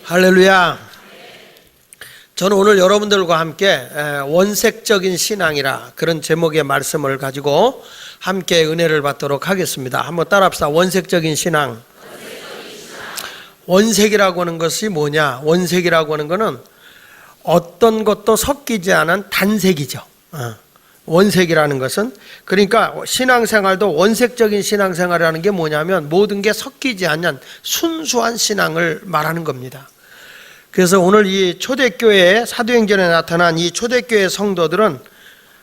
할렐루야. 저는 오늘 여러분들과 함께 원색적인 신앙이라 그런 제목의 말씀을 가지고 함께 은혜를 받도록 하겠습니다. 한번 따라합시다. 원색적인 신앙. 원색이라고 하는 것이 뭐냐? 원색이라고 하는 것은 어떤 것도 섞이지 않은 단색이죠. 원색이라는 것은, 그러니까 신앙생활도 원색적인 신앙생활이라는 게 뭐냐면 모든 게 섞이지 않는 순수한 신앙을 말하는 겁니다. 그래서 오늘 이 초대교회 사도행전에 나타난 이 초대교회 성도들은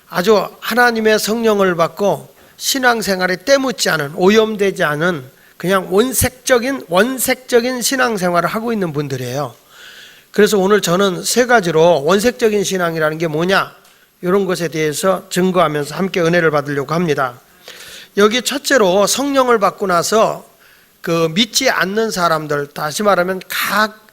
아주 하나님의 성령을 받고 신앙생활에 때묻지 않은, 오염되지 않은 그냥 원색적인 신앙생활을 하고 있는 분들이에요. 그래서 오늘 저는 세 가지로 원색적인 신앙이라는 게 뭐냐, 이런 것에 대해서 증거하면서 함께 은혜를 받으려고 합니다. 여기 첫째로 성령을 받고 나서 그 믿지 않는 사람들, 다시 말하면 각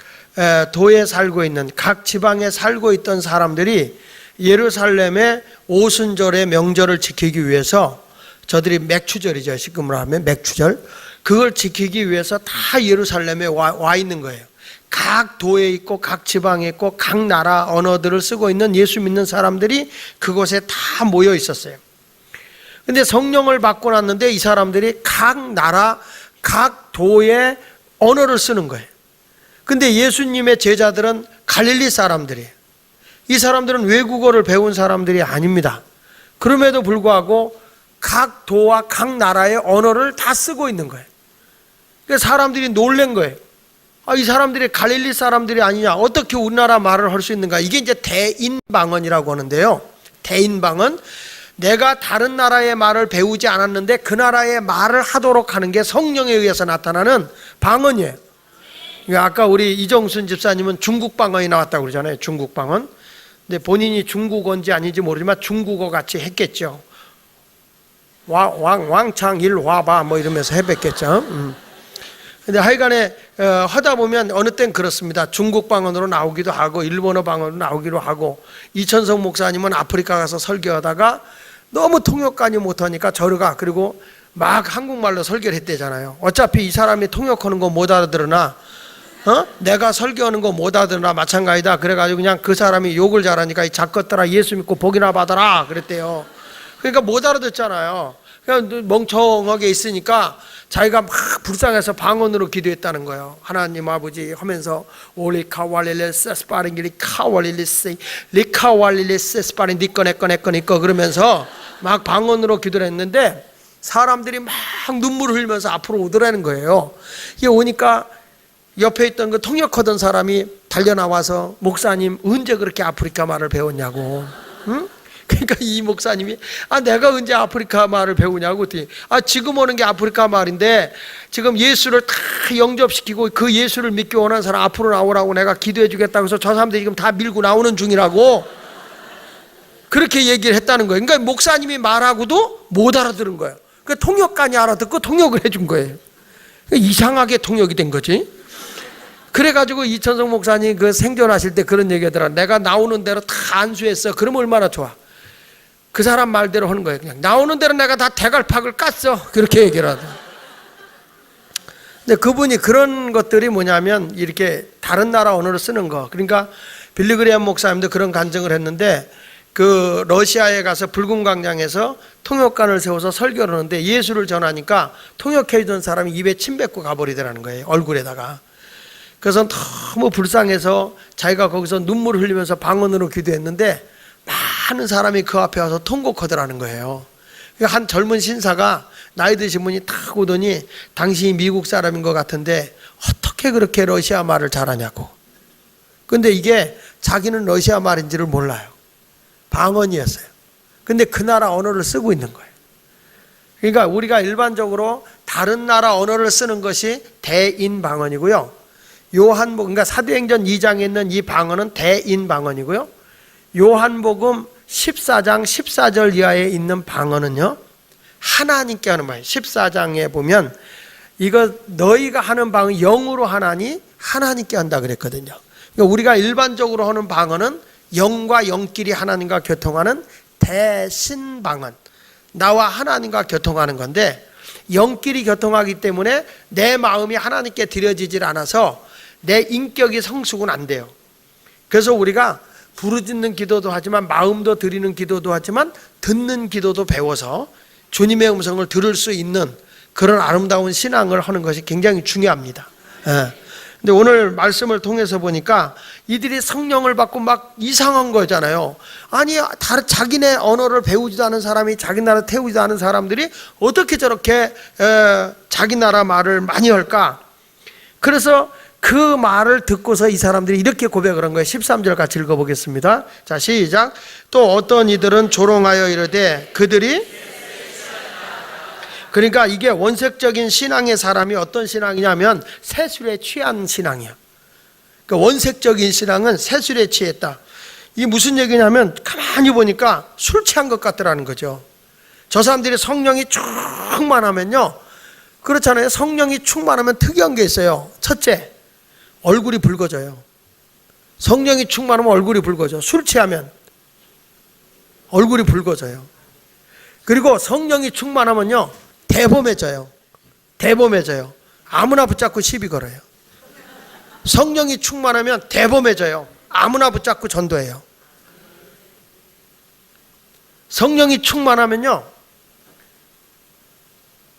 도에 살고 있는, 각 지방에 살고 있던 사람들이 예루살렘의 오순절의 명절을 지키기 위해서, 저들이 맥추절이죠, 지금으로 하면 맥추절, 그걸 지키기 위해서 다 예루살렘에 와 있는 거예요. 각 도에 있고 각 지방에 있고 각 나라 언어들을 쓰고 있는 예수 믿는 사람들이 그곳에 다 모여 있었어요. 근데 성령을 받고 났는데 이 사람들이 각 나라 각 도의 언어를 쓰는 거예요. 근데 예수님의 제자들은 갈릴리 사람들이에요. 이 사람들은 외국어를 배운 사람들이 아닙니다. 그럼에도 불구하고 각 도와 각 나라의 언어를 다 쓰고 있는 거예요. 그래서 사람들이 놀란 거예요. 이 사람들이 갈릴리 사람들이 아니냐, 어떻게 우리나라 말을 할 수 있는가. 이게 이제 대인방언이라고 하는데요, 대인방언, 내가 다른 나라의 말을 배우지 않았는데 그 나라의 말을 하도록 하는 게 성령에 의해서 나타나는 방언이에요. 아까 우리 이정순 집사님은 중국 방언이 나왔다고 그러잖아요. 중국 방언. 근데 본인이 중국어인지 아닌지 모르지만 중국어 같이 했겠죠. 왕창 일 와봐 뭐 이러면서 해봤겠죠. 근데 하여간에 하다 보면 어느 땐 그렇습니다. 중국 방언으로 나오기도 하고 일본어 방언으로 나오기도 하고. 이천성 목사님은 아프리카 가서 설교하다가 너무 통역관이 못하니까 저르가, 그리고 막 한국말로 설교를 했대잖아요. 어차피 이 사람이 통역하는 거 못 알아들으나 내가 설교하는 거 못 알아들으나 마찬가지다. 그래가지고 그냥 그 사람이 욕을 잘하니까 이 작것들아 예수 믿고 복이나 받아라 그랬대요. 그러니까 못 알아듣잖아요. 그냥 멍청하게 있으니까 자기가 막 불쌍해서 방언으로 기도했다는 거예요. 하나님 아버지 하면서 리카왈릴리세스파링 니꺼 내꺼 그러면서 막 방언으로 기도를 했는데 사람들이 막 눈물을 흘리면서 앞으로 오더라는 거예요. 이게 오니까 옆에 있던 그 통역하던 사람이 달려나와서 목사님 언제 그렇게 아프리카 말을 배웠냐고. 응? 그러니까 이 목사님이 내가 언제 아프리카 말을 배우냐고 했더니 지금 오는 게 아프리카 말인데 지금 예수를 다 영접시키고 그 예수를 믿기 원하는 사람 앞으로 나오라고 내가 기도해 주겠다고 해서 저 사람들이 지금 다 밀고 나오는 중이라고 그렇게 얘기를 했다는 거예요. 그러니까 목사님이 말하고도 못 알아들은 거예요. 그러니까 통역관이 알아듣고 통역을 해준 거예요. 그러니까 이상하게 통역이 된 거지. 그래가지고 이천성 목사님 그 생존하실 때 그런 얘기 하더라. 내가 나오는 대로 다 안수했어. 그러면 얼마나 좋아. 그 사람 말대로 하는 거예요. 그냥 나오는 대로 내가 다 대갈팍을 깠어. 그렇게 얘기를 하더라. 근데 그분이 그런 것들이 뭐냐면 이렇게 다른 나라 언어를 쓰는 거. 그러니까 빌리그레암 목사님도 그런 간증을 했는데 그 러시아에 가서 붉은 광장에서 통역관을 세워서 설교를 하는데 예수를 전하니까 통역해 주던 사람이 입에 침 뱉고 가버리더라는 거예요. 얼굴에다가. 그래서 너무 불쌍해서 자기가 거기서 눈물을 흘리면서 방언으로 기도했는데 많은 사람이 그 앞에 와서 통곡하더라는 거예요. 한 젊은 신사가 나이 드신 분이 탁 오더니 당신이 미국 사람인 것 같은데 어떻게 그렇게 러시아 말을 잘하냐고. 근데 이게 자기는 러시아 말인지를 몰라요. 방언이었어요. 근데 그 나라 언어를 쓰고 있는 거예요. 그러니까 우리가 일반적으로 다른 나라 언어를 쓰는 것이 대인방언이고요. 요한복음, 그러니까 사도행전 2장에 있는 이 방언은 대인방언이고요. 요한복음 14장 14절 이하에 있는 방언은요, 하나님께 하는 말. 14장에 보면 이거 너희가 하는 방언 영으로 하나니 하나님께 한다 그랬거든요. 그러니까 우리가 일반적으로 하는 방언은 영과 영끼리 하나님과 교통하는 대신방언, 나와 하나님과 교통하는 건데 영끼리 교통하기 때문에 내 마음이 하나님께 드려지질 않아서 내 인격이 성숙은 안 돼요. 그래서 우리가 부르짖는 기도도 하지만 마음도 드리는 기도도 하지만 듣는 기도도 배워서 주님의 음성을 들을 수 있는 그런 아름다운 신앙을 하는 것이 굉장히 중요합니다. 근데 오늘 말씀을 통해서 보니까 이들이 성령을 받고 막 이상한 거잖아요. 아니 자기네 언어를 배우지도 않은 사람이 자기 나라 태우지도 않은 사람들이 어떻게 저렇게 자기 나라 말을 많이 할까? 그래서 그 말을 듣고서 이 사람들이 이렇게 고백을 한 거예요. 13절 같이 읽어보겠습니다. 자, 시작. 또 어떤 이들은 조롱하여 이르되 그들이, 그러니까 이게 원색적인 신앙의 사람이 어떤 신앙이냐면 세술에 취한 신앙이야. 그러니까 원색적인 신앙은 세술에 취했다. 이게 무슨 얘기냐면 가만히 보니까 술 취한 것 같더라는 거죠. 저 사람들이 성령이 충만하면요, 그렇잖아요. 성령이 충만하면 특이한 게 있어요. 첫째, 얼굴이 붉어져요. 성령이 충만하면 얼굴이 붉어져. 술 취하면 얼굴이 붉어져요. 그리고 성령이 충만하면요, 대범해져요. 대범해져요. 아무나 붙잡고 시비 걸어요. 성령이 충만하면 대범해져요. 아무나 붙잡고 전도해요. 성령이 충만하면요,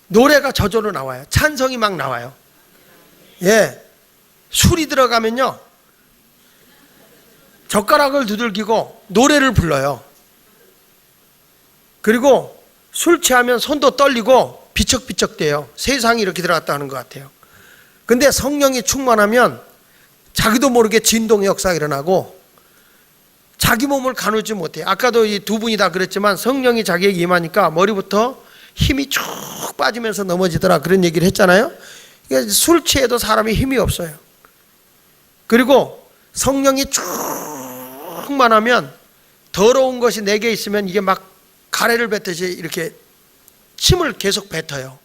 노래가 저절로 나와요. 찬성이 막 나와요. 예, 술이 들어가면요, 젓가락을 두들기고 노래를 불러요. 그리고 술 취하면 손도 떨리고 비척비척대요. 세상이 이렇게 들어갔다 하는 것 같아요. 근데 성령이 충만하면 자기도 모르게 진동의 역사가 일어나고 자기 몸을 가누지 못해요. 아까도 이 두 분이 다 그랬지만 성령이 자기에게 임하니까 머리부터 힘이 쭉 빠지면서 넘어지더라, 그런 얘기를 했잖아요. 그러니까 술 취해도 사람이 힘이 없어요. 그리고 성령이 충만하면 더러운 것이 내게 있으면 이게 막 가래를 뱉듯이 이렇게 침을 계속 뱉어요.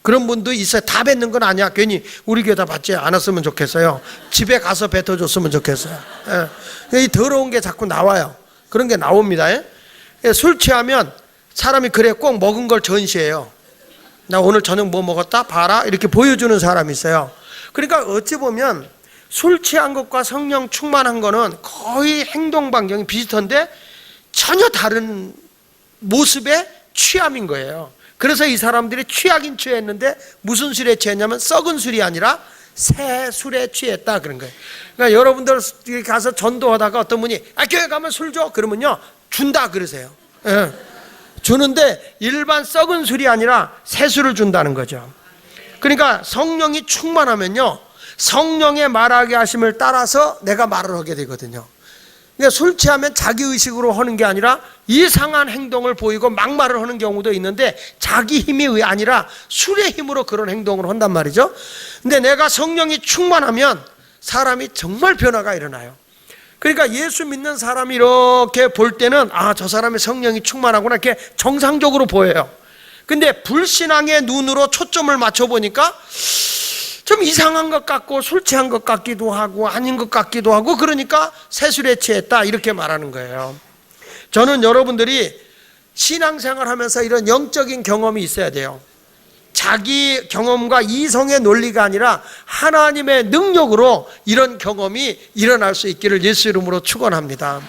그런 분도 있어요. 다 뱉는 건 아니야. 괜히 우리 교회 다 받지 않았으면 좋겠어요. 집에 가서 뱉어줬으면 좋겠어요. 이 더러운 게 자꾸 나와요. 그런 게 나옵니다. 술 취하면 사람이 그래 꼭 먹은 걸 전시해요. 나 오늘 저녁 뭐 먹었다? 봐라. 이렇게 보여주는 사람이 있어요. 그러니까 어찌 보면 술 취한 것과 성령 충만한 거는 거의 행동 반경이 비슷한데 전혀 다른 모습의 취함인 거예요. 그래서 이 사람들이 취하긴 취했는데 무슨 술에 취했냐면 썩은 술이 아니라 새 술에 취했다, 그런 거예요. 그러니까 여러분들 가서 전도하다가 어떤 분이 교회 가면 술 줘? 그러면요, 준다 그러세요. 주는데 일반 썩은 술이 아니라 새 술을 준다는 거죠. 그러니까 성령이 충만하면요, 성령의 말하게 하심을 따라서 내가 말을 하게 되거든요. 그러니까 술 취하면 자기 의식으로 하는 게 아니라 이상한 행동을 보이고 막말을 하는 경우도 있는데 자기 힘이 아니라 술의 힘으로 그런 행동을 한단 말이죠. 근데 내가 성령이 충만하면 사람이 정말 변화가 일어나요. 그러니까 예수 믿는 사람이 이렇게 볼 때는 저 사람의 성령이 충만하구나, 이렇게 정상적으로 보여요. 근데 불신앙의 눈으로 초점을 맞춰보니까 좀 이상한 것 같고 술 취한 것 같기도 하고 아닌 것 같기도 하고, 그러니까 새술에 취했다, 이렇게 말하는 거예요. 저는 여러분들이 신앙생활 하면서 이런 영적인 경험이 있어야 돼요. 자기 경험과 이성의 논리가 아니라 하나님의 능력으로 이런 경험이 일어날 수 있기를 예수 이름으로 축원합니다.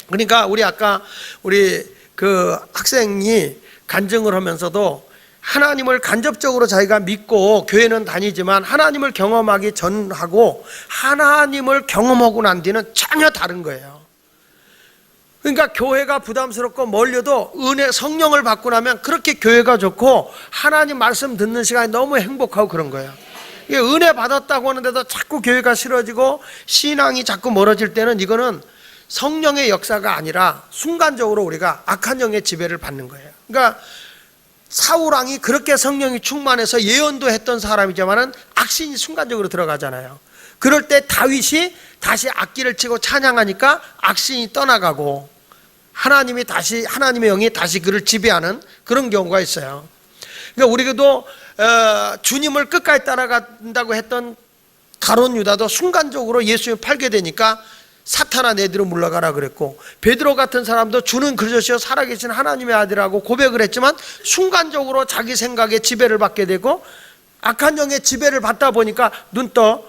그러니까 아까 우리 그 학생이 간증을 하면서도 하나님을 간접적으로 자기가 믿고 교회는 다니지만 하나님을 경험하기 전하고 하나님을 경험하고 난 뒤는 전혀 다른 거예요. 그러니까 교회가 부담스럽고 멀려도 성령을 받고 나면 그렇게 교회가 좋고 하나님 말씀 듣는 시간이 너무 행복하고 그런 거예요. 이게 은혜 받았다고 하는데도 자꾸 교회가 싫어지고 신앙이 자꾸 멀어질 때는 이거는 성령의 역사가 아니라 순간적으로 우리가 악한 영의 지배를 받는 거예요. 그러니까 사울왕이 그렇게 성령이 충만해서 예언도 했던 사람이지만은 악신이 순간적으로 들어가잖아요. 그럴 때 다윗이 다시 악기를 치고 찬양하니까 악신이 떠나가고 하나님의 영이 다시 그를 지배하는 그런 경우가 있어요. 그러니까 우리도 주님을 끝까지 따라간다고 했던 가룟 유다도 순간적으로 예수님을 팔게 되니까 사탄아 내 뒤로 물러가라 그랬고, 베드로 같은 사람도 주는 그리스도시요 살아계신 하나님의 아들이라고 고백을 했지만 순간적으로 자기 생각에 지배를 받게 되고 악한 영의 지배를 받다 보니까 눈 떠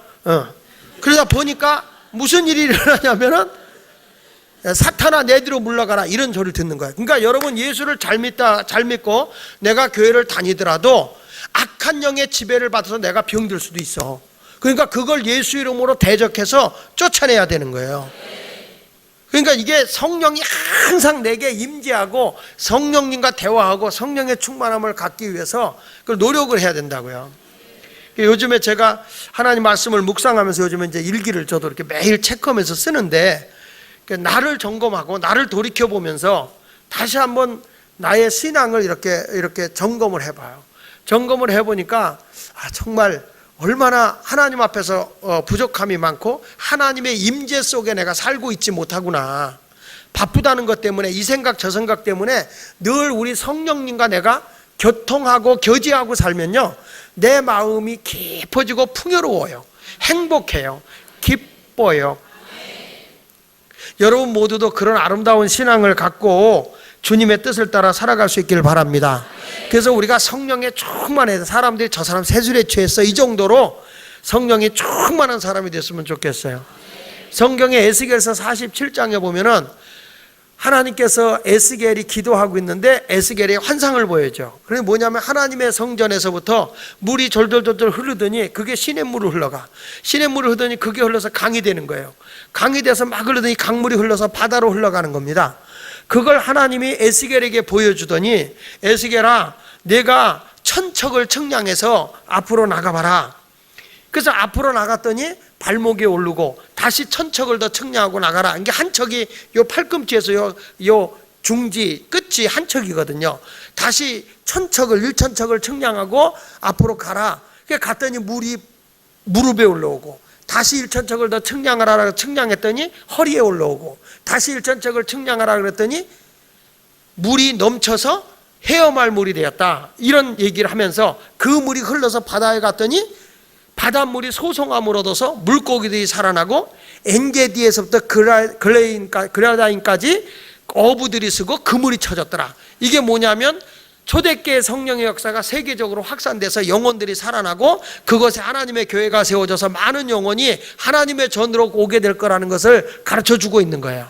그러다 보니까 무슨 일이 일어나냐면은 사탄아 내 뒤로 물러가라 이런 소리를 듣는 거예요. 그러니까 여러분 예수를 잘 믿고 내가 교회를 다니더라도 악한 영의 지배를 받아서 내가 병들 수도 있어. 그러니까 그걸 예수 이름으로 대적해서 쫓아내야 되는 거예요. 그러니까 이게 성령이 항상 내게 임재하고 성령님과 대화하고 성령의 충만함을 갖기 위해서 그걸 노력을 해야 된다고요. 요즘에 제가 하나님 말씀을 묵상하면서 요즘에 이제 일기를 저도 이렇게 매일 체크하면서 쓰는데 나를 점검하고 나를 돌이켜 보면서 다시 한번 나의 신앙을 이렇게 점검을 해봐요. 점검을 해보니까 정말 얼마나 하나님 앞에서 부족함이 많고 하나님의 임재 속에 내가 살고 있지 못하구나. 바쁘다는 것 때문에 이 생각 저 생각 때문에 늘 우리 성령님과 내가 교통하고 교제하고 살면요 내 마음이 깊어지고 풍요로워요. 행복해요. 기뻐요. 여러분 모두도 그런 아름다운 신앙을 갖고 주님의 뜻을 따라 살아갈 수 있기를 바랍니다. 그래서 우리가 성령에 충만해서 사람들이 저 사람 세술에 취했어 이 정도로 성령이 충만한 사람이 됐으면 좋겠어요. 성경의 에스겔서 47장에 보면은 하나님께서 에스겔이 기도하고 있는데 에스겔이 환상을 보여줘. 그게 뭐냐면 하나님의 성전에서부터 물이 졸졸졸 흐르더니 그게 시냇물로 흘러가. 시냇물을 흐르더니 그게 흘러서 강이 되는 거예요. 강이 돼서 막 흐르더니 강물이 흘러서 바다로 흘러가는 겁니다. 그걸 하나님이 에스겔에게 보여주더니 에스겔아 내가 천척을 청량해서 앞으로 나가봐라. 그래서 앞으로 나갔더니 발목에 오르고 다시 천척을 더 청량하고 나가라. 이게 한 척이 요 팔꿈치에서 요 중지 끝이 한 척이거든요. 다시 일천척을 청량하고 앞으로 가라. 갔더니 물이 무릎에 올라오고 다시 일천척을 더 청량하라 청량했더니 허리에 올라오고 다시 일천척을 청량하라 그랬더니 물이 넘쳐서 헤어말 물이 되었다. 이런 얘기를 하면서 그 물이 흘러서 바다에 갔더니 바닷물이 소송함을 얻어서 물고기들이 살아나고 엔게디에서부터 그라다인까지 어부들이 쓰고 그물이 쳐졌더라. 이게 뭐냐면 초대교회 성령의 역사가 세계적으로 확산돼서 영혼들이 살아나고 그것에 하나님의 교회가 세워져서 많은 영혼이 하나님의 전으로 오게 될 거라는 것을 가르쳐주고 있는 거예요.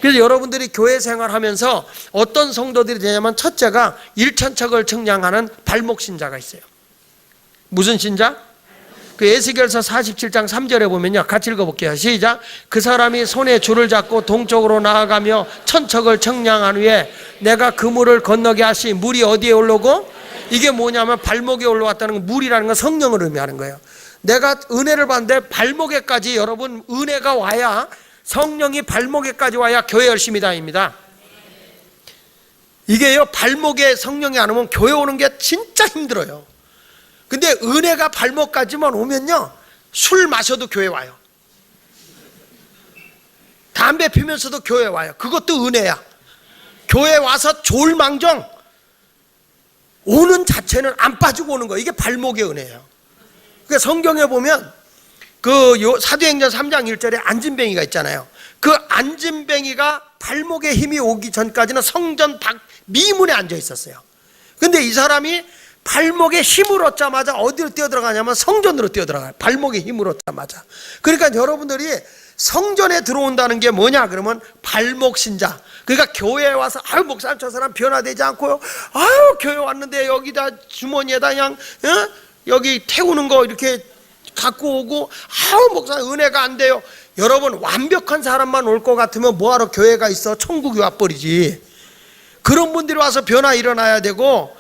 그래서 여러분들이 교회 생활하면서 어떤 성도들이 되냐면 첫째가 일천척을 청량하는 발목신자가 있어요. 무슨 신자? 그 에스겔서 47장 3절에 보면요 같이 읽어볼게요. 시작. 그 사람이 손에 줄을 잡고 동쪽으로 나아가며 천척을 청량한 후에 내가 그 물을 건너게 하시. 물이 어디에 올라오고? 이게 뭐냐면 발목에 올라왔다는 건 물이라는 건 성령을 의미하는 거예요. 내가 은혜를 받는데 발목에까지 여러분 은혜가 와야 성령이 발목에까지 와야 교회 열심히 다닙니다. 이게요 발목에 성령이 안 오면 교회 오는 게 진짜 힘들어요. 근데 은혜가 발목까지만 오면요 술 마셔도 교회 와요. 담배 피면서도 교회 와요. 그것도 은혜야. 교회 와서 졸망정 오는 자체는 안 빠지고 오는 거예요. 이게 발목의 은혜예요. 그러니까 성경에 보면 그 사도행전 3장 1절에 앉은뱅이가 있잖아요. 그 앉은뱅이가 발목에 힘이 오기 전까지는 성전 밖 미문에 앉아 있었어요. 근데 이 사람이 발목에 힘을 얻자마자 어디로 뛰어들어가냐면 성전으로 뛰어들어가요. 발목에 힘을 얻자마자. 그러니까 여러분들이 성전에 들어온다는 게 뭐냐 그러면 발목신자. 그러니까 교회에 와서 아유 목사님 저 사람 변화되지 않고요, 아유 교회 왔는데 여기다 주머니에다 그냥 여기 태우는 거 이렇게 갖고 오고 아유 목사님 은혜가 안 돼요. 여러분 완벽한 사람만 올 것 같으면 뭐하러 교회가 있어? 천국이 와버리지. 그런 분들이 와서 변화 일어나야 되고,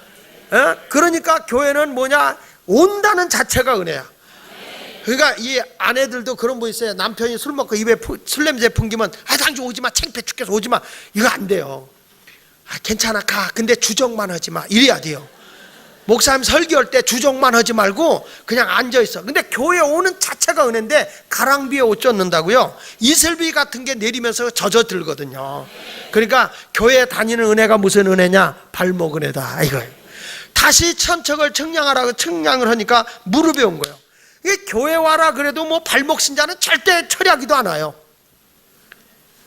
그러니까 교회는 뭐냐? 온다는 자체가 은혜야. 그러니까 이 아내들도 그런 분 있어요. 남편이 술 먹고 입에 술 냄새 풍기면 당신 오지마, 창피해 죽겠어, 오지마. 이거 안 돼요. 괜찮아 가, 근데 주정만 하지마, 이래야 돼요. 목사님 설교할 때 주정만 하지 말고 그냥 앉아있어. 근데 교회 오는 자체가 은혜인데 가랑비에 옷 젖는다고요? 이슬비 같은 게 내리면서 젖어들거든요. 그러니까 교회 다니는 은혜가 무슨 은혜냐? 발목 은혜다 이거예요. 다시 천척을 청량하라고 청량을 하니까 무릎에 온 거예요. 이게 교회 와라 그래도 뭐 발목 신자는 절대 처리하기도 않아요.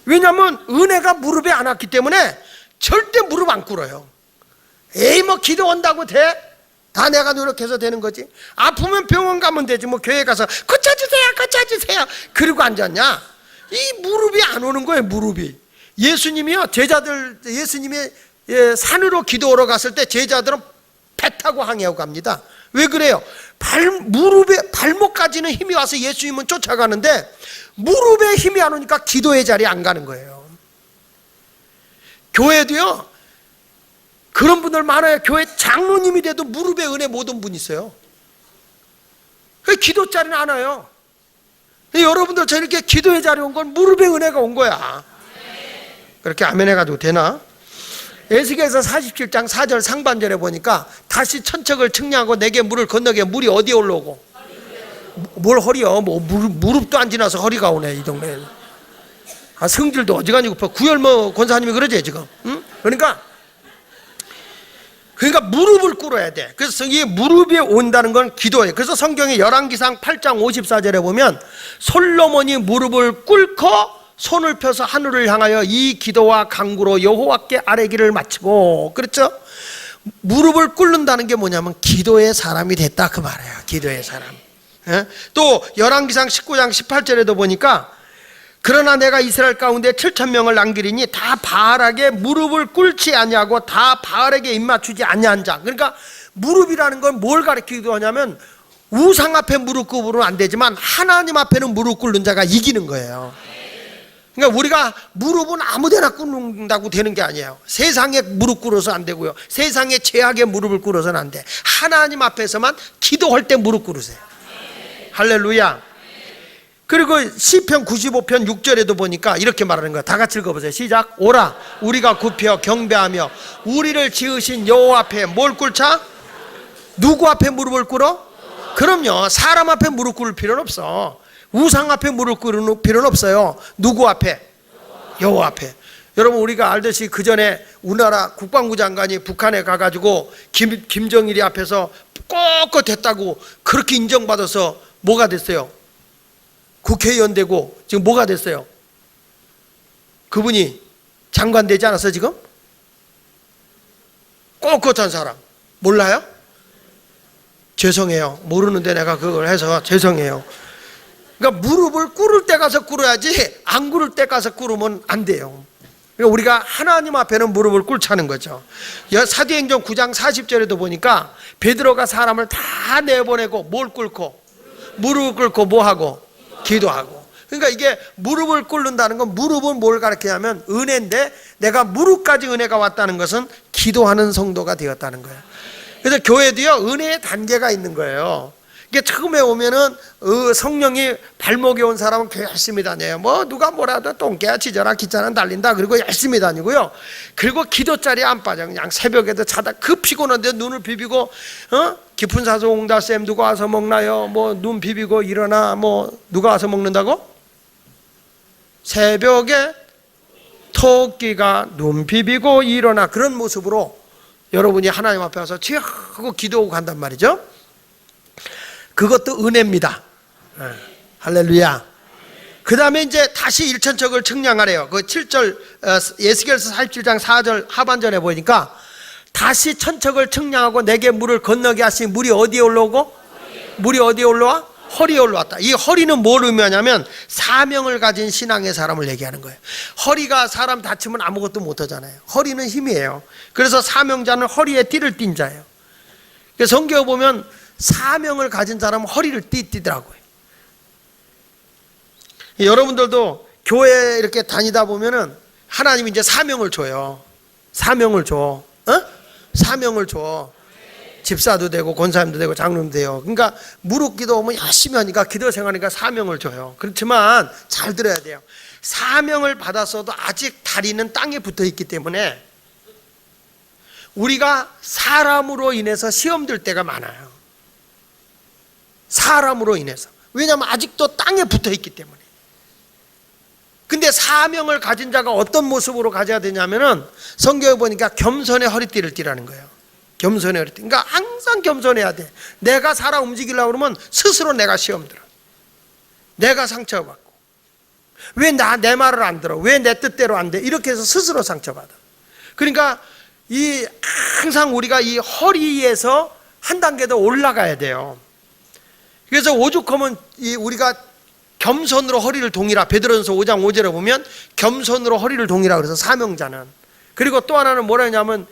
왜냐하면 은혜가 무릎에 안 왔기 때문에 절대 무릎 안 꿇어요. 에이 뭐 기도 온다고 돼? 다 내가 노력해서 되는 거지. 아프면 병원 가면 되지. 뭐 교회 가서 고쳐주세요, 고쳐주세요. 그리고 앉았냐? 이 무릎이 안 오는 거예요. 무릎이. 예수님이요, 예수님이 산으로 기도하러 갔을 때 제자들은 배 타고 항해하고 갑니다. 왜 그래요? 무릎에 발목까지는 힘이 와서 예수님은 쫓아가는데 무릎에 힘이 안 오니까 기도의 자리에 안 가는 거예요. 교회도요, 그런 분들 많아요. 교회 장로님이 돼도 무릎에 은혜 못 온 분 있어요. 기도 자리는 안 와요. 여러분들 저렇게 기도의 자리에 온 건 무릎에 은혜가 온 거야. 그렇게 아멘 해가지고 되나? 에스겔서 47장 4절 상반절에 보니까 다시 천척을 측량하고 내게 물을 건너게. 물이 어디에 올라오고? 뭘 허리요? 뭐 무릎도 안 지나서 허리가 오네 이 동네에. 성질도 어지간히 급해. 구열모 권사님이 그러지 지금. 응? 그러니까 무릎을 꿇어야 돼. 그래서 이 무릎이 온다는 건 기도예요. 그래서 성경에 열왕기상 8장 54절에 보면 솔로몬이 무릎을 꿇고 손을 펴서 하늘을 향하여 이 기도와 간구로 여호와께 아뢰기를 마치고, 그렇죠? 무릎을 꿇는다는 게 뭐냐면 기도의 사람이 됐다 그 말이에요. 기도의 사람. 또 열왕기상 19장 18절에도 보니까 그러나 내가 이스라엘 가운데 7,000명을 남기리니 다 바알에게 무릎을 꿇지 아니하고 다 바알에게 입맞추지 아니한 자. 그러니까 무릎이라는 건 뭘 가리키기도 하냐면 우상 앞에 무릎 꿇으면 안 되지만 하나님 앞에는 무릎 꿇는 자가 이기는 거예요. 그러니까 우리가 무릎은 아무데나 꿇는다고 되는 게 아니에요. 세상에 무릎 꿇어서 안 되고요, 세상의 죄악에 무릎을 꿇어서는 안 돼. 하나님 앞에서만 기도할 때 무릎 꿇으세요. 할렐루야. 그리고 시편 95편 6절에도 보니까 이렇게 말하는 거야. 다 같이 읽어보세요. 시작. 오라 우리가 굽혀 경배하며 우리를 지으신 여호와 앞에 뭘 꿇자? 누구 앞에 무릎을 꿇어? 그럼요, 사람 앞에 무릎 꿇을 필요는 없어. 우상 앞에 무릎 꿇을 필요는 없어요. 누구 앞에? 여호와 앞에. 여러분, 우리가 알듯이 그 전에 우리나라 국방부 장관이 북한에 가가지고 김정일이 앞에서 꼿꼿 했다고 그렇게 인정받아서 뭐가 됐어요? 국회의원 되고 지금 뭐가 됐어요? 그분이 장관 되지 않았어요 지금? 꼿꼿한 사람 몰라요? 죄송해요, 모르는데 내가 그걸 해서 죄송해요. 그러니까 무릎을 꿇을 때 가서 꿇어야지 안 꿇을 때 가서 꿇으면 안 돼요. 그러니까 우리가 하나님 앞에는 무릎을 꿇자는 거죠. 사도행전 9장 40절에도 보니까 베드로가 사람을 다 내보내고 뭘 꿇고? 무릎을 꿇고 뭐 하고? 기도하고. 그러니까 이게 무릎을 꿇는다는 건, 무릎은 뭘 가르치냐면 은혜인데 내가 무릎까지 은혜가 왔다는 것은 기도하는 성도가 되었다는 거예요. 그래서 교회도요, 은혜의 단계가 있는 거예요. 이게 처음에 오면은 성령이 발목에 온 사람은 교회 열심히 다녀요. 뭐 누가 뭐라도 똥개야 지져라 기차는 달린다 그리고 열심히 다니고요. 그리고 기도 자리에 안 빠져. 그냥 새벽에도 자다 그 피곤한데 눈을 비비고 깊은 사소 옹달샘 누가 와서 먹나요? 뭐 눈 비비고 일어나. 뭐 누가 와서 먹는다고? 새벽에 토끼가 눈 비비고 일어나. 그런 모습으로 여러분이 하나님 앞에 와서 치아 하고 기도하고 간단 말이죠. 그것도 은혜입니다. 할렐루야. 그 다음에 이제 다시 일천척을 측량하래요. 그 7절 에스겔서 47장 4절 하반절에 보니까 다시 천척을 측량하고 내게 물을 건너게 하시니 물이 어디에 올라오고? 물이 어디에 올라와? 허리에 올라왔다. 이 허리는 뭘 의미하냐면 사명을 가진 신앙의 사람을 얘기하는 거예요. 허리가 사람 다치면 아무것도 못하잖아요. 허리는 힘이에요. 그래서 사명자는 허리에 띠를 띈 자예요. 성경에 보면 사명을 가진 사람은 허리를 띠더라고요. 여러분들도 교회 이렇게 다니다 보면은 하나님이 이제 사명을 줘요. 사명을 줘. 사명을 줘. 집사도 되고 권사님도 되고 장로도 돼요. 그러니까 무릎 기도하면 열심히 하니까 기도 생활하니까 사명을 줘요. 그렇지만 잘 들어야 돼요. 사명을 받았어도 아직 다리는 땅에 붙어 있기 때문에 우리가 사람으로 인해서 시험 들 때가 많아요. 사람으로 인해서. 왜냐하면 아직도 땅에 붙어 있기 때문에. 근데 사명을 가진 자가 어떤 모습으로 가져야 되냐면은 성경에 보니까 겸손의 허리띠를 띠라는 거예요. 겸손의 허리띠. 그러니까 항상 겸손해야 돼. 내가 살아 움직이려고 그러면 스스로 내가 시험 들어. 내가 상처받고. 왜 내 말을 안 들어? 왜 내 뜻대로 안 돼? 이렇게 해서 스스로 상처받아. 그러니까 항상 우리가 이 허리에서 한 단계 더 올라가야 돼요. 그래서 오죽하면 우리가 겸손으로 허리를 동이라, 베드로전서 5장 5절에 보면 겸손으로 허리를 동이라 그래서 사명자는. 그리고 또 하나는 뭐라 하냐면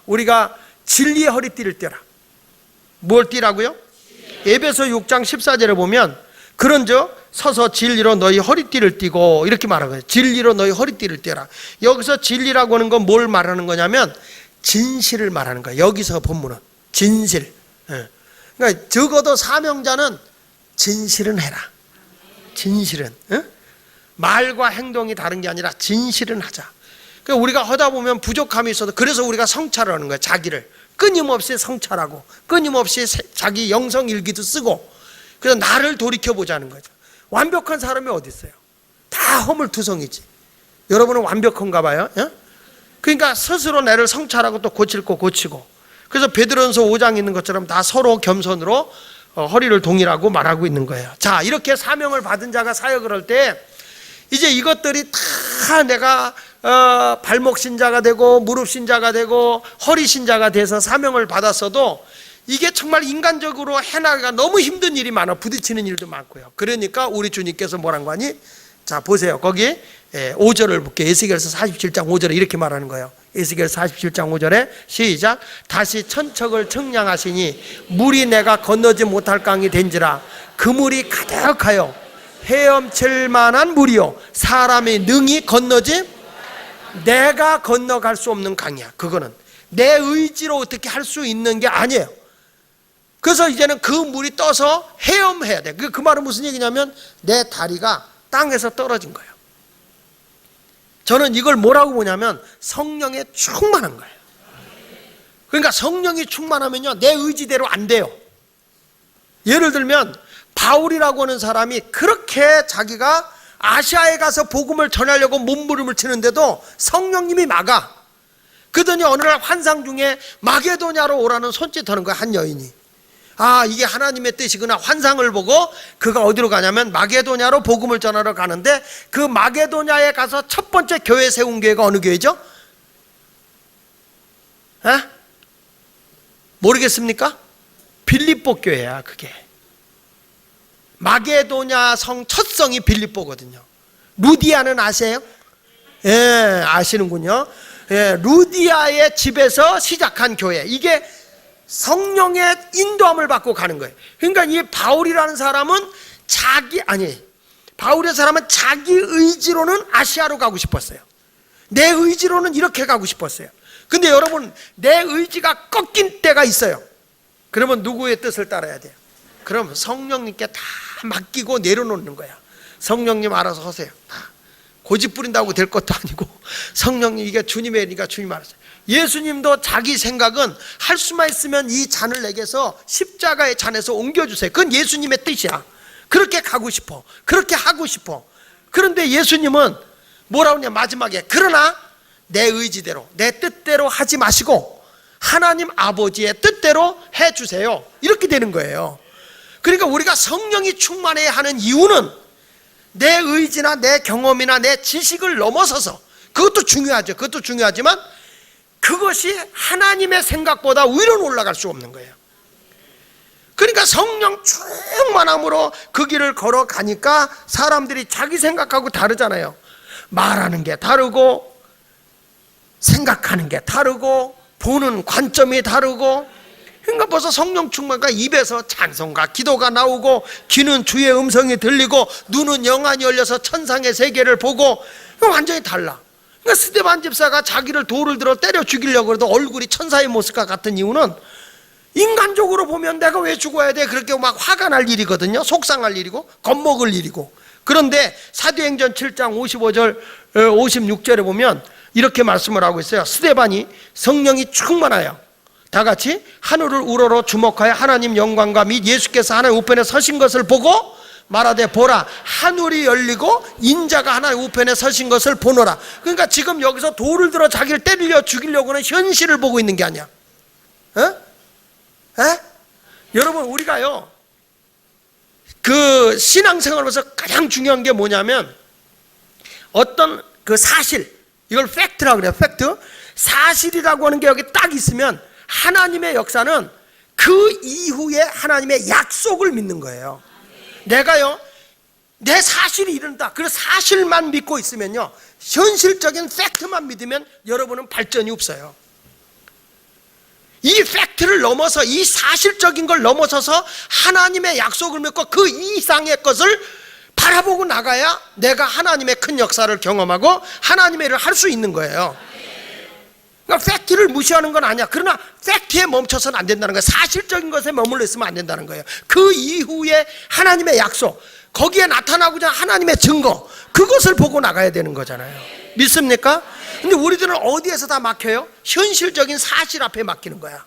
우리가 진리의 허리띠를 떼라. 뭘 띠라고요? 에베소 6장 14절에 보면 그런즉 서서 진리로 너희 허리띠를 띠고 이렇게 말하거든요. 진리로 너희 허리띠를 떼라. 여기서 진리라고 하는 건 뭘 말하는 거냐면 진실을 말하는 거예요. 여기서 본문은 진실. 그러니까 적어도 사명자는 진실은 해라. 진실은 말과 행동이 다른 게 아니라 진실은 하자. 그러니까 우리가 하다 보면 부족함이 있어도 그래서 우리가 성찰을 하는 거예요. 자기를 끊임없이 성찰하고 끊임없이 자기 영성일기도 쓰고 그래서 나를 돌이켜보자는 거죠. 완벽한 사람이 어디 있어요? 다 허물투성이지. 여러분은 완벽한가 봐요. 그러니까 스스로 나를 성찰하고 또 고칠 거 고치고. 그래서 베드로전서 5장 있는 것처럼 다 서로 겸손으로 허리를 동이라고 말하고 있는 거예요. 자, 이렇게 사명을 받은 자가 사역을 할 때 이제 이것들이 다 내가 발목 신자가 되고 무릎 신자가 되고 허리 신자가 돼서 사명을 받았어도 이게 정말 인간적으로 해나가기가 너무 힘든 일이 많아. 부딪히는 일도 많고요. 그러니까 우리 주님께서 뭐란 거 아니? 자, 보세요. 거기 5절을 볼게요. 에스겔서 47장 5절에 이렇게 말하는 거예요. 에스겔서 47장 5절에 시작. 다시 천척을 청량하시니 물이 내가 건너지 못할 강이 된지라. 그 물이 가득하여 헤엄칠 만한 물이요 사람이 능히 건너지 내가 건너갈 수 없는 강이야. 그거는 내 의지로 어떻게 할 수 있는 게 아니에요. 그래서 이제는 그 물이 떠서 헤엄해야 돼. 그 말은 무슨 얘기냐면 내 다리가 땅에서 떨어진 거예요. 저는 이걸 뭐라고 보냐면 성령에 충만한 거예요. 그러니까 성령이 충만하면요 내 의지대로 안 돼요. 예를 들면 바울이라고 하는 사람이 그렇게 자기가 아시아에 가서 복음을 전하려고 몸부림을 치는데도 성령님이 막아. 그러더니 어느 날 환상 중에 마게도냐로 오라는 손짓하는 거야. 한 여인이. 아, 이게 하나님의 뜻이구나. 환상을 보고 그가 어디로 가냐면 마게도냐로 복음을 전하러 가는데 그 마게도냐에 가서 첫 번째 교회 세운 교회가 어느 교회죠? 모르겠습니까? 빌립보 교회야. 그게 마게도냐 성 첫 성이 빌립보거든요. 루디아는 아세요? 예, 아시는군요. 예, 루디아의 집에서 시작한 교회. 이게 성령의 인도함을 받고 가는 거예요. 그러니까 이 바울이라는 사람은 바울의 사람은 자기 의지로는 아시아로 가고 싶었어요. 내 의지로는 이렇게 가고 싶었어요. 근데 여러분, 내 의지가 꺾인 때가 있어요. 그러면 누구의 뜻을 따라야 돼요? 그럼 성령님께 다 맡기고 내려놓는 거야. 성령님 알아서 하세요. 고집 부린다고 될 것도 아니고 성령님 이게 주님의 일이니까 주님 알아서. 예수님도 자기 생각은 할 수만 있으면 이 잔을 내게서 십자가의 잔에서 옮겨주세요. 그건 예수님의 뜻이야. 그렇게 가고 싶어. 그렇게 하고 싶어. 그런데 예수님은 뭐라고 하냐 마지막에 그러나 내 의지대로 내 뜻대로 하지 마시고 하나님 아버지의 뜻대로 해주세요. 이렇게 되는 거예요. 그러니까 우리가 성령이 충만해야 하는 이유는 내 의지나 내 경험이나 내 지식을 넘어서서 그것도 중요하죠. 그것도 중요하지만 그것이 하나님의 생각보다 위로 올라갈 수 없는 거예요. 그러니까 성령 충만함으로 그 길을 걸어가니까 사람들이 자기 생각하고 다르잖아요. 말하는 게 다르고 생각하는 게 다르고 보는 관점이 다르고 그러니까 벌써 성령 충만과 입에서 찬송과 기도가 나오고 귀는 주의 음성이 들리고 눈은 영안이 열려서 천상의 세계를 보고 완전히 달라. 그러니까 스데반 집사가 자기를 돌을 들어 때려 죽이려고 해도 얼굴이 천사의 모습과 같은 이유는 인간적으로 보면 내가 왜 죽어야 돼? 그렇게 막 화가 날 일이거든요. 속상할 일이고 겁먹을 일이고. 그런데 사도행전 7장 55절 56절에 보면 이렇게 말씀을 하고 있어요. 스데반이 성령이 충만하여 다 같이 하늘을 우러러 주목하여 하나님 영광과 및 예수께서 하나님 우편에 서신 것을 보고 말하되 보라 하늘이 열리고 인자가 하나님 우편에 서신 것을 보노라. 그러니까 지금 여기서 돌을 들어 자기를 때리려 죽이려고 하는 현실을 보고 있는 게 아니야. 여러분 우리가요 그 신앙생활에서 가장 중요한 게 뭐냐면 어떤 그 사실 이걸 팩트라고 그래요. 팩트 사실이라고 하는 게 여기 딱 있으면 하나님의 역사는 그 이후에 하나님의 약속을 믿는 거예요. 내가요, 내 사실이 이른다. 그래서 사실만 믿고 있으면요, 현실적인 팩트만 믿으면 여러분은 발전이 없어요. 이 팩트를 넘어서, 이 사실적인 걸 넘어서서 하나님의 약속을 믿고 그 이상의 것을 바라보고 나가야 내가 하나님의 큰 역사를 경험하고 하나님의 일을 할 수 있는 거예요. 그러니까 팩트를 무시하는 건 아니야. 그러나 팩트에 멈춰서는 안 된다는 거예요. 사실적인 것에 머물러 있으면 안 된다는 거예요. 그 이후에 하나님의 약속, 거기에 나타나고자 하나님의 증거, 그것을 보고 나가야 되는 거잖아요. 믿습니까? 근데 우리들은 어디에서 다 막혀요? 현실적인 사실 앞에 막히는 거야.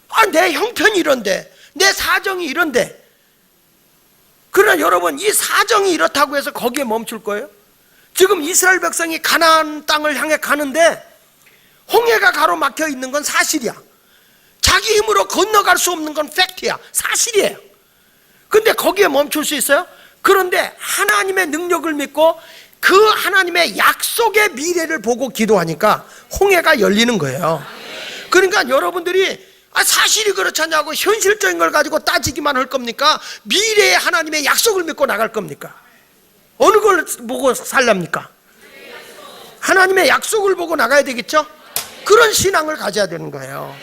아, 내 형편이 이런데, 내 사정이 이런데. 그러나 여러분, 이 사정이 이렇다고 해서 거기에 멈출 거예요? 지금 이스라엘 백성이 가나안 땅을 향해 가는데 홍해가 가로막혀 있는 건 사실이야. 자기 힘으로 건너갈 수 없는 건 팩트야. 사실이에요. 근데 거기에 멈출 수 있어요? 그런데 하나님의 능력을 믿고 그 하나님의 약속의 미래를 보고 기도하니까 홍해가 열리는 거예요. 그러니까 여러분들이 사실이 그렇지 않냐고 현실적인 걸 가지고 따지기만 할 겁니까? 미래의 하나님의 약속을 믿고 나갈 겁니까? 어느 걸 보고 살랍니까? 하나님의 약속을 보고 나가야 되겠죠? 그런 신앙을 가져야 되는 거예요.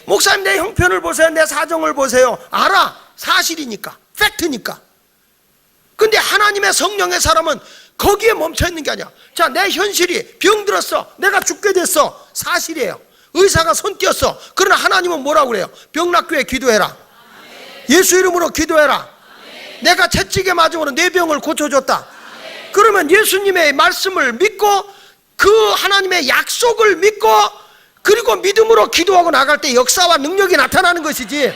목사님, 내 형편을 보세요, 내 사정을 보세요. 알아, 사실이니까, 팩트니까. 근데 하나님의 성령의 사람은 거기에 멈춰있는 게 아니야. 자, 내 현실이 병들었어, 내가 죽게 됐어, 사실이에요. 의사가 손 띄었어. 그러나 하나님은 뭐라고 그래요? 병 낫기 위해 기도해라. 예수 이름으로 기도해라. 내가 채찍에 맞음으로 내 병을 고쳐줬다. 그러면 예수님의 말씀을 믿고 그 하나님의 약속을 믿고 그리고 믿음으로 기도하고 나갈 때 역사와 능력이 나타나는 것이지,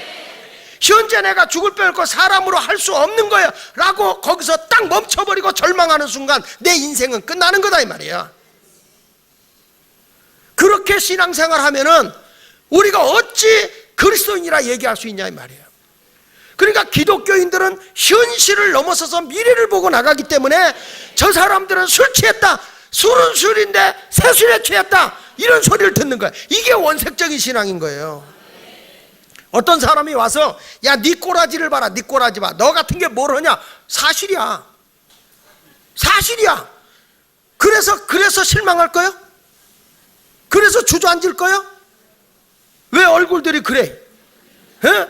현재 내가 죽을 뻔했고 사람으로 할 수 없는 거야 라고 거기서 딱 멈춰버리고 절망하는 순간 내 인생은 끝나는 거다 이 말이야. 그렇게 신앙생활 하면은 우리가 어찌 그리스도인이라 얘기할 수 있냐 이 말이에요. 그러니까 기독교인들은 현실을 넘어서서 미래를 보고 나가기 때문에 저 사람들은 술 취했다, 술은 술인데 새술에 취했다, 이런 소리를 듣는 거예요. 이게 원색적인 신앙인 거예요. 어떤 사람이 와서 야, 네 꼬라지를 봐라, 네 꼬라지 봐, 너 같은 게 뭘 하냐. 사실이야, 사실이야. 그래서 실망할 거예요? 그래서 주저앉을 거예요? 왜 얼굴들이 그래? 에?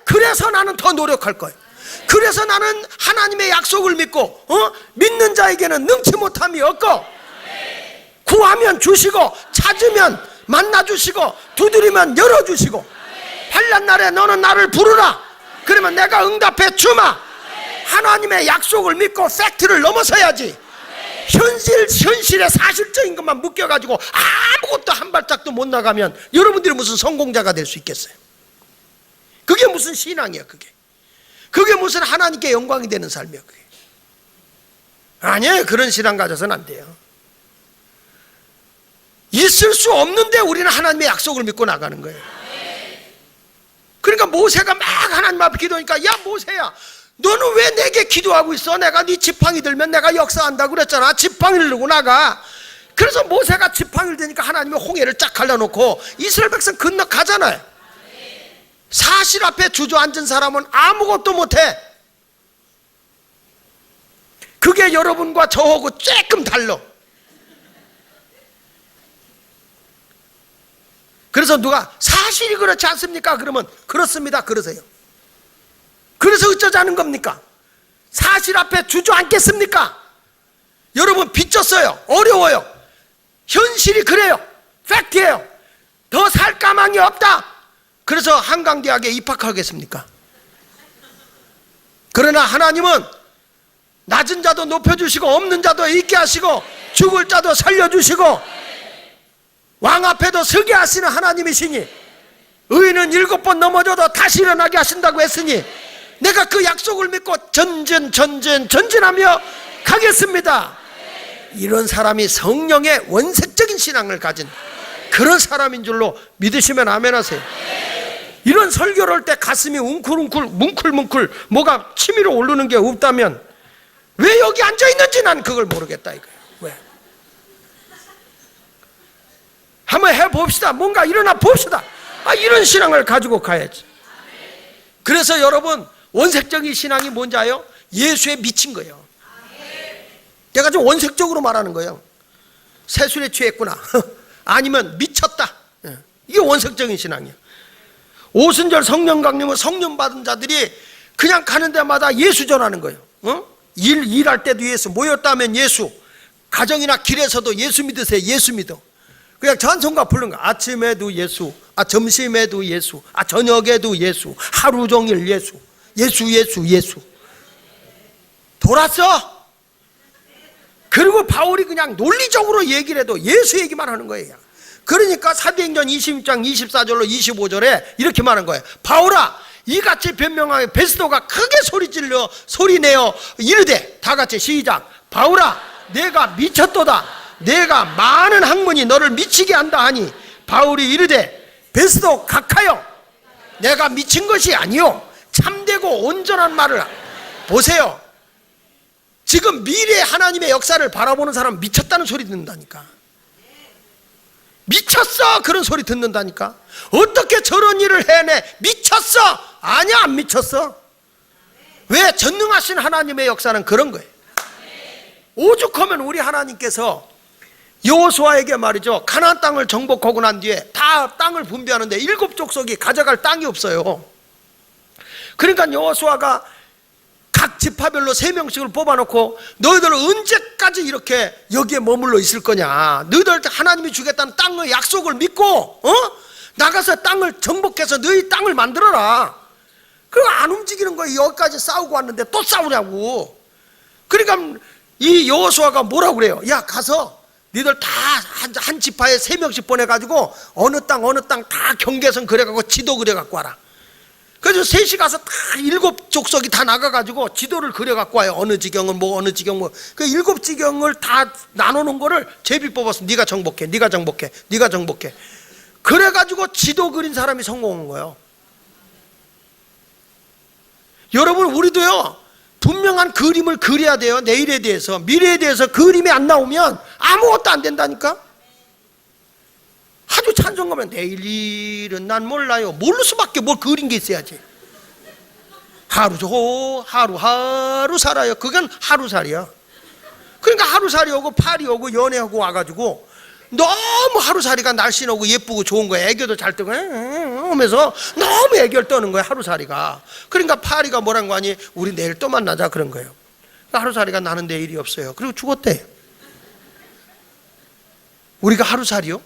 그래서 나는 더 노력할 거예요. 그래서 나는 하나님의 약속을 믿고 믿는 자에게는 능치 못함이 없고, 구하면 주시고 찾으면 만나 주시고 두드리면 열어주시고, 환난 날에 너는 나를 부르라, 그러면 내가 응답해 주마. 하나님의 약속을 믿고 팩트를 넘어서야지. 현실의 사실적인 것만 묶여가지고 아무것도 한 발짝도 못 나가면 여러분들이 무슨 성공자가 될 수 있겠어요? 그게 무슨 신앙이야? 그게 무슨 하나님께 영광이 되는 삶이야? 그게 아니에요. 그런 신앙 가져서는 안 돼요. 있을 수 없는데 우리는 하나님의 약속을 믿고 나가는 거예요. 그러니까 모세가 막 하나님 앞에 기도하니까, 야 모세야, 너는 왜 내게 기도하고 있어? 내가 네 지팡이 들면 내가 역사한다고 그랬잖아. 지팡이를 들고 나가. 그래서 모세가 지팡이를 드니까 하나님이 홍해를 쫙 갈라놓고 이스라엘 백성 건너가잖아요. 사실 앞에 주저앉은 사람은 아무것도 못해. 그게 여러분과 저하고 조금 달라. 그래서 누가 사실이 그렇지 않습니까? 그러면 그렇습니다, 그러세요. 그래서 어쩌자는 겁니까? 사실 앞에 주저앉겠습니까? 여러분 빚졌어요. 어려워요. 현실이 그래요. 팩트예요. 더 살 까망이 없다. 그래서 한강대학에 입학하겠습니까? 그러나 하나님은 낮은 자도 높여주시고 없는 자도 있게 하시고 죽을 자도 살려주시고 왕 앞에도 서게 하시는 하나님이시니, 의인은 7번 넘어져도 다시 일어나게 하신다고 했으니 내가 그 약속을 믿고 전진하며 가겠습니다. 이런 사람이 성령의 원색적인 신앙을 가진 그런 사람인 줄로 믿으시면 아멘 하세요. 이런 설교를 할 때 가슴이 뭉클뭉클 뭐가 치밀어 오르는 게 없다면 왜 여기 앉아있는지 난 그걸 모르겠다 이거예요. 왜? 한번 해봅시다. 뭔가 일어나 봅시다. 이런 신앙을 가지고 가야지. 그래서 여러분, 원색적인 신앙이 뭔지 아요? 예수에 미친 거예요. 내가 좀 원색적으로 말하는 거예요. 세술에 취했구나. 아니면 미쳤다. 이게 원색적인 신앙이에요. 오순절 성령 강림은 성령 받은 자들이 그냥 가는 데마다 예수 전하는 거예요. 일할 때도 예수, 모였다면 예수, 가정이나 길에서도 예수 믿으세요. 예수 믿어. 그냥 찬송가 부르는 거야. 아침에도 예수, 점심에도 예수, 저녁에도 예수, 하루 종일 예수, 예수, 예수, 예수. 돌았어. 그리고 바울이 그냥 논리적으로 얘기를 해도 예수 얘기만 하는 거예요. 그러니까 사도행전 26장 24절로 25절에 이렇게 말한 거예요. 바울아, 이같이 변명하여 베스도가 크게 소리내어 이르되, 다 같이 시작. 바울아, 내가 미쳤도다. 내가 많은 학문이 너를 미치게 한다 하니, 바울이 이르되, 베스도 각하여, 내가 미친 것이 아니요 참되고 온전한 말을 보세요. 지금 미래의 하나님의 역사를 바라보는 사람 미쳤다는 소리 듣는다니까. 미쳤어, 그런 소리 듣는다니까. 어떻게 저런 일을 해내? 미쳤어. 아니야, 안 미쳤어. 왜? 전능하신 하나님의 역사는 그런 거예요. 오죽하면 우리 하나님께서 여호수아에게 말이죠, 가나안 땅을 정복하고 난 뒤에 다 땅을 분배하는데 7 족속이 가져갈 땅이 없어요. 그러니까 여호수아가 각 지파별로 3명씩을 뽑아놓고, 너희들 언제까지 이렇게 여기에 머물러 있을 거냐? 너희들 하나님이 주겠다는 땅의 약속을 믿고 나가서 땅을 정복해서 너희 땅을 만들어라. 그거 안 움직이는 거예요. 여기까지 싸우고 왔는데 또 싸우냐고. 그러니까 이 여호수아가 뭐라고 그래요? 야, 가서 너희들 다 한 지파에 3명씩 보내가지고 어느 땅 다 경계선 그려갖고 지도 그려갖고 와라. 그래서 셋이 가서 다 7 족속이 다 나가가지고 지도를 그려갖고 와요. 어느 지경은 뭐, 어느 지경 뭐. 그 7 지경을 다 나누는 거를 제비 뽑아서 네가 정복해, 네가 정복해, 네가 정복해. 그래가지고 지도 그린 사람이 성공한 거예요. 여러분, 우리도요, 분명한 그림을 그려야 돼요. 내일에 대해서, 미래에 대해서 그림이 안 나오면 아무것도 안 된다니까. 아주 찬송하면 내일 일은 난 몰라요. 모를 수밖에, 뭘 그린 게 있어야지. 하루 살아요. 그건 하루살이야. 그러니까 하루살이 오고 파리 오고 연애하고 와가지고 너무 하루살이가 날씬하고 예쁘고 좋은 거야. 애교도 잘 뜨고 하면서 너무 애교를 떠는 거야, 하루살이가. 그러니까 파리가 뭐란 거 아니? 우리 내일 또 만나자, 그런 거예요. 그러니까 하루살이가 나는 내일이 없어요. 그리고 죽었대. 우리가 하루살이요?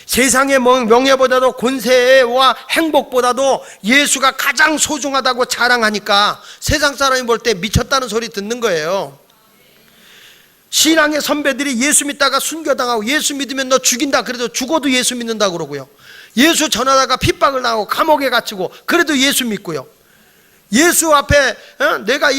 세상의 명예보다도 권세와 행복보다도 예수가 가장 소중하다고 자랑하니까 세상 사람이 볼 때 미쳤다는 소리 듣는 거예요. 신앙의 선배들이 예수 믿다가 순교당하고, 예수 믿으면 너 죽인다 그래도 죽어도 예수 믿는다 그러고요. 예수 전하다가 핍박을 당하고 감옥에 갇히고 그래도 예수 믿고요. 예수 앞에 내가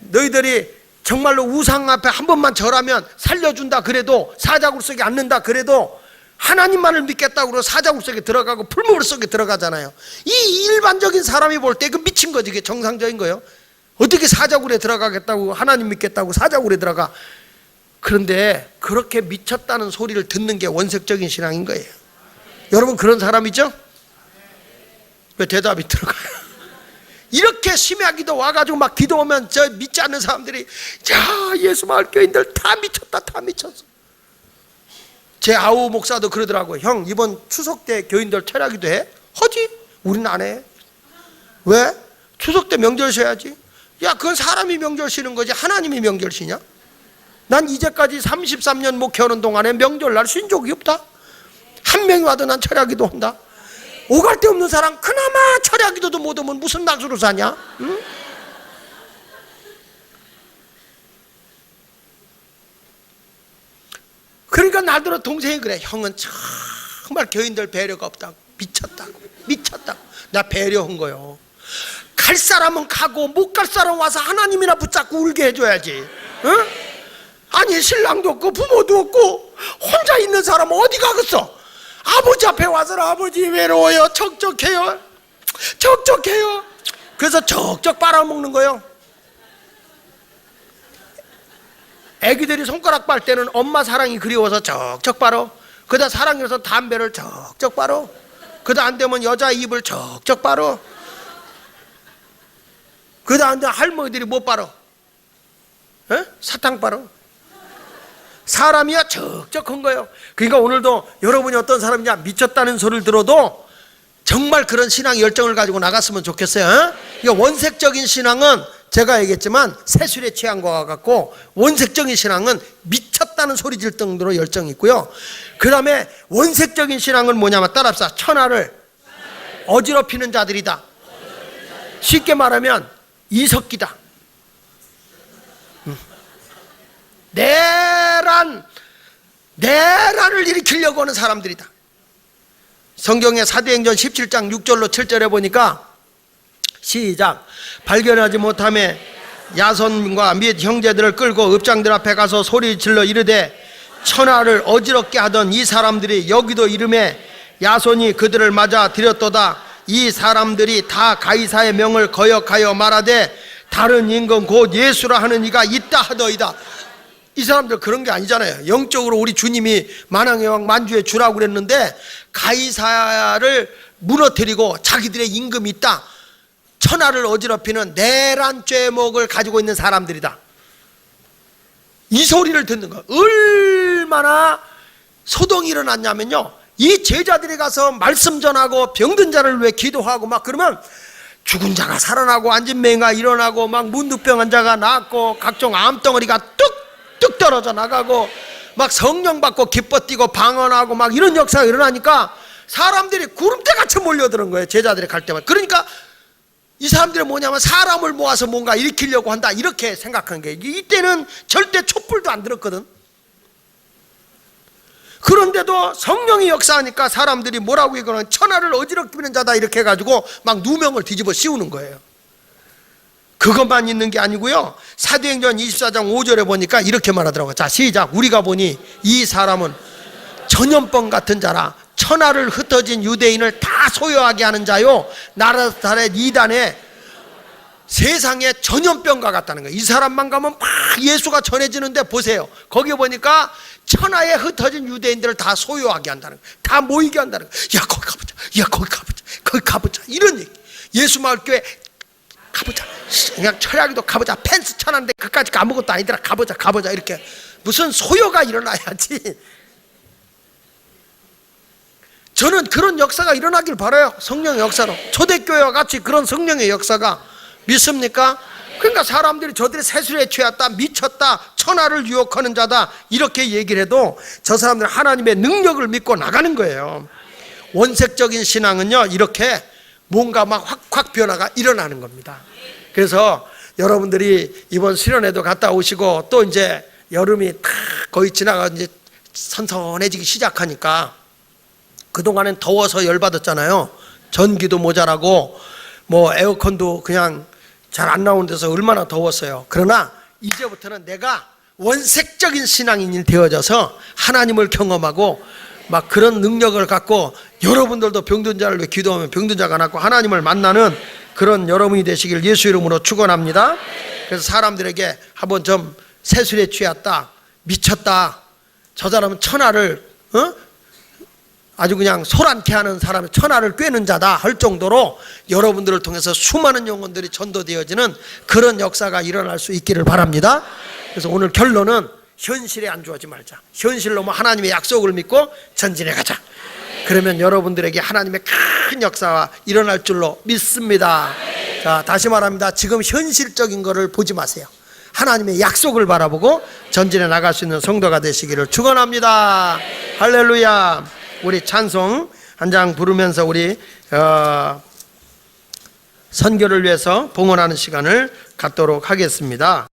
너희들이 정말로 우상 앞에 한 번만 절하면 살려준다 그래도, 사자굴 속에 앉는다 그래도 하나님만을 믿겠다고 그러고 사자굴 속에 들어가고 풀무불 속에 들어가잖아요. 이 일반적인 사람이 볼 때 그 미친 거지. 이게 정상적인 거예요. 어떻게 사자굴에 들어가겠다고, 하나님 믿겠다고 사자굴에 들어가. 그런데 그렇게 미쳤다는 소리를 듣는 게 원색적인 신앙인 거예요. 여러분, 그런 사람이죠? 왜 대답이 들어가요? 이렇게 심야기도 와가지고 막 기도하면 저 믿지 않는 사람들이, 자, 예수 마을 교인들 다 미쳤다, 다 미쳤어. 제 아우 목사도 그러더라고요. 형, 이번 추석 때 교인들 철야기도 해? 하지. 우리는 안 해. 왜? 추석 때 명절 쉬어야지. 야, 그건 사람이 명절 쉬는 거지 하나님이 명절 쉬냐? 난 이제까지 33년 목회하는 동안에 명절날 쉰 적이 없다. 한 명이 와도 난 철야기도 한다. 오갈 데 없는 사람 그나마 철야기도도 못 오면 무슨 낙수로 사냐? 응? 그러니까 나더러 동생이 그래. 형은 정말 교인들 배려가 없다고, 미쳤다고. 나 배려한 거요. 갈 사람은 가고 못 갈 사람 와서 하나님이나 붙잡고 울게 해줘야지. 응? 아니, 신랑도 없고 부모도 없고 혼자 있는 사람은 어디 가겠어? 아버지 앞에 와서는 아버지 외로워요, 적적해요. 그래서 적적 빨아먹는 거예요. 애기들이 손가락 빨 때는 엄마 사랑이 그리워서 쩍쩍 빨어. 그다 사랑해서 담배를 쩍쩍 빨어. 그다 안 되면 여자 입을 쩍쩍 빨어. 그다 안 되면 할머니들이 못 빨어. 에? 사탕 빨어. 사람이야 척척한 거예요. 그러니까 오늘도 여러분이 어떤 사람이냐 미쳤다는 소리를 들어도 정말 그런 신앙 열정을 가지고 나갔으면 좋겠어요. 그러니까 원색적인 신앙은 제가 얘기했지만 세술에 취한 것과 같고, 원색적인 신앙은 미쳤다는 소리 질 정도로 열정이 있고요. 그 다음에 원색적인 신앙은 뭐냐면 따라합시다. 천하를 어지럽히는 자들이다. 쉽게 말하면 이석기다. 내란을 일으키려고 하는 사람들이다. 성경의 사도행전 17장 6절로 7절에 보니까 시작. 발견하지 못하며 야손과 및 형제들을 끌고 읍장들 앞에 가서 소리 질러 이르되 천하를 어지럽게 하던 이 사람들이 여기도 이름에 야손이 그들을 맞아 들였도다. 이 사람들이 다 가이사의 명을 거역하여 말하되 다른 임금 곧 예수라 하는 이가 있다 하더이다. 이 사람들 그런 게 아니잖아요. 영적으로 우리 주님이 만왕의 왕 만주의 주라고 그랬는데 가이사를 무너뜨리고 자기들의 임금이 있다. 천하를 어지럽히는 내란 죄목을 가지고 있는 사람들이다. 이 소리를 듣는 거. 얼마나 소동이 일어났냐면요, 이 제자들이 가서 말씀 전하고 병든 자를 위해 기도하고 막 그러면 죽은 자가 살아나고 앉은 맹아 일어나고 막 문득병 환자가 낫고 각종 암덩어리가 뚝뚝 떨어져 나가고 막 성령 받고 기뻐 뛰고 방언하고 막 이런 역사가 일어나니까 사람들이 구름대같이 몰려드는 거예요. 제자들이 갈 때마다. 그러니까 이 사람들은 뭐냐면 사람을 모아서 뭔가 일으키려고 한다 이렇게 생각한 거예요. 이때는 절대 촛불도 안 들었거든. 그런데도 성령이 역사하니까 사람들이 뭐라고 이거는 천하를 어지럽히는 자다 이렇게 해가지고 막 누명을 뒤집어 씌우는 거예요. 그것만 있는 게 아니고요, 사도행전 24장 5절에 보니까 이렇게 말하더라고요. 자 시작. 우리가 보니 이 사람은 전염병 같은 자라 천하를 흩어진 유대인을 다 소유하게 하는 자요 나사렛 이단의 세상의 전염병과 같다는 거예요. 이 사람만 가면 막 예수가 전해지는데 보세요. 거기 보니까 천하에 흩어진 유대인들을 다 소유하게 한다는 거예요. 다 모이게 한다는 거예요. 야 거기 가보자. 야 거기 가보자. 거기 가보자. 이런 얘기. 예수마을교회 가보자. 그냥 철야기도 가보자. 펜스 쳐놨는데 그까짓 아무것도 아니더라. 가보자. 이렇게 무슨 소요가 일어나야지. 저는 그런 역사가 일어나길 바라요. 성령의 역사로. 초대교회와 같이 그런 성령의 역사가. 믿습니까? 그러니까 사람들이 저들이 세술에 취했다, 미쳤다, 천하를 유혹하는 자다 이렇게 얘기를 해도 저 사람들은 하나님의 능력을 믿고 나가는 거예요. 원색적인 신앙은요 이렇게 뭔가 막 확 변화가 일어나는 겁니다. 그래서 여러분들이 이번 수련회도 갔다 오시고 또 이제 여름이 다 거의 지나가 이제 선선해지기 시작하니까 그동안엔 더워서 열받았잖아요. 전기도 모자라고 뭐 에어컨도 그냥 잘 안 나오는 데서 얼마나 더웠어요. 그러나 이제부터는 내가 원색적인 신앙인이 되어져서 하나님을 경험하고 막 그런 능력을 갖고 여러분들도 병든 자를 위해 기도하면 병든 자가 낫고 하나님을 만나는 그런 여러분이 되시길 예수 이름으로 축원합니다. 그래서 사람들에게 한번 좀 세술에 취했다, 미쳤다, 저 사람은 천하를 아주 그냥 소란케 하는 사람이 천하를 꿰는 자다 할 정도로 여러분들을 통해서 수많은 영혼들이 전도되어지는 그런 역사가 일어날 수 있기를 바랍니다. 그래서 오늘 결론은 현실에 안주하지 말자. 현실로 하나님의 약속을 믿고 전진해 가자. 그러면 여러분들에게 하나님의 큰 역사가 일어날 줄로 믿습니다. 자, 다시 말합니다. 지금 현실적인 거를 보지 마세요. 하나님의 약속을 바라보고 전진해 나갈 수 있는 성도가 되시기를 축원합니다. 할렐루야. 우리 찬송 한 장 부르면서 우리 선교를 위해서 봉헌하는 시간을 갖도록 하겠습니다.